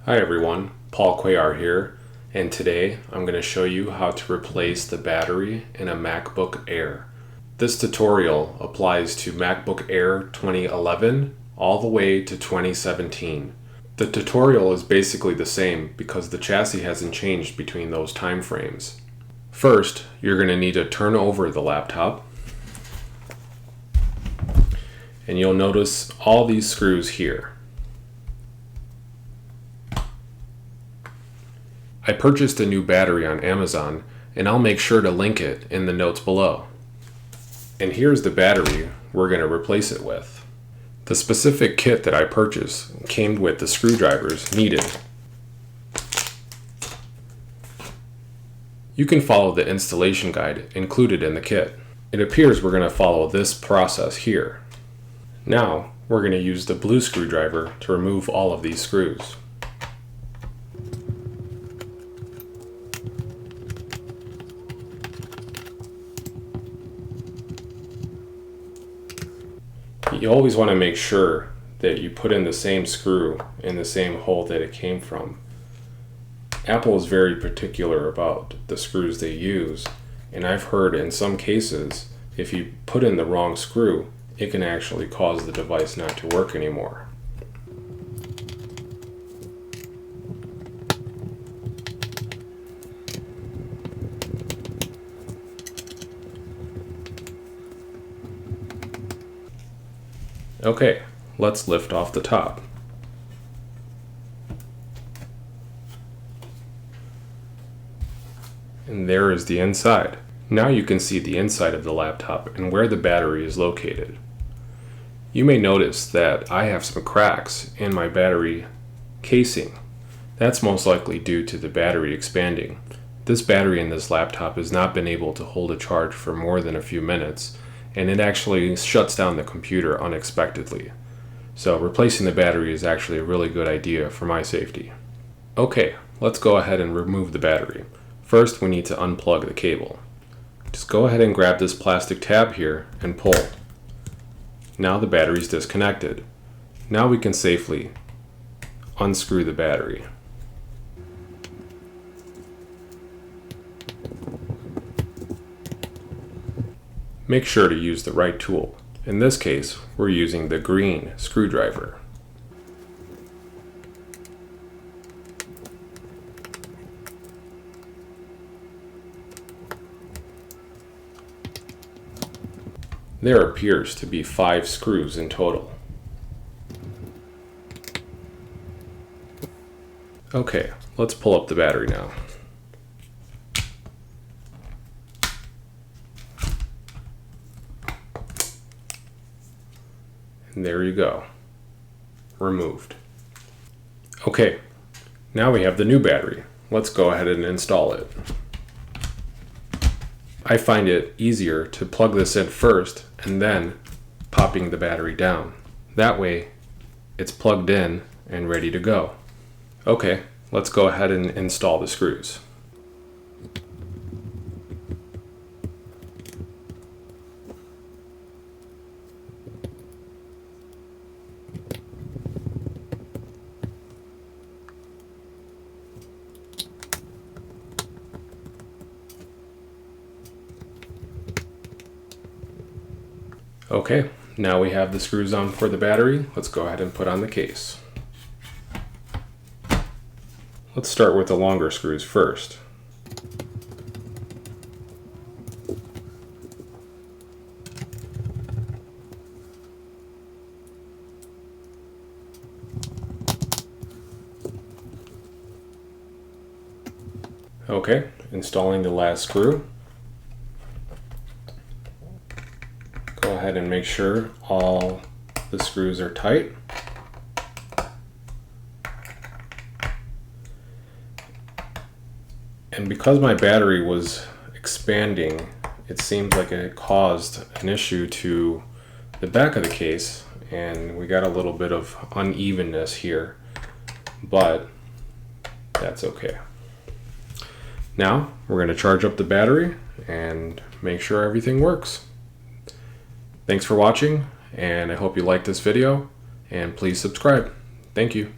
Hi everyone, Paul Cuellar here, and today I'm going to show you how to replace the battery in a MacBook Air. This tutorial applies to MacBook Air 2011 all the way to 2017. The tutorial is basically the same because the chassis hasn't changed between those time frames. First, you're going to need to turn over the laptop, and you'll notice all these screws here. I purchased a new battery on Amazon, and I'll make sure to link it in the notes below. And here's the battery we're going to replace it with. The specific kit that I purchased came with the screwdrivers needed. You can follow the installation guide included in the kit. It appears we're going to follow this process here. Now, we're going to use the blue screwdriver to remove all of these screws. You always want to make sure that you put in the same screw in the same hole that it came from. Apple is very particular about the screws they use, and I've heard in some cases if you put in the wrong screw, it can actually cause the device not to work anymore. Okay, let's lift off the top. And there is the inside. Now you can see the inside of the laptop and where the battery is located. You may notice that I have some cracks in my battery casing. That's most likely due to the battery expanding. This battery in this laptop has not been able to hold a charge for more than a few minutes, and it actually shuts down the computer unexpectedly. So replacing the battery is actually a really good idea for my safety. Okay, let's go ahead and remove the battery. First, we need to unplug the cable. Just go ahead and grab this plastic tab here and pull. Now the battery is disconnected. Now we can safely unscrew the battery. Make sure to use the right tool. In this case, we're using the green screwdriver. There appears to be 5 screws in total. Okay, let's pull up the battery now. And there you go. Removed. Okay, now we have the new battery. Let's go ahead and install it. I find it easier to plug this in first and then popping the battery down. That way it's plugged in and ready to go. Okay, let's go ahead and install the screws. Okay, now we have the screws on for the battery. Let's go ahead and put on the case. Let's start with the longer screws first. Okay, installing the last screw. Go ahead and make sure all the screws are tight. And because my battery was expanding, it seems like it caused an issue to the back of the case, and we got a little bit of unevenness here, but that's okay. Now we're going to charge up the battery and make sure everything works. Thanks for watching, and I hope you liked this video, and please subscribe. Thank you.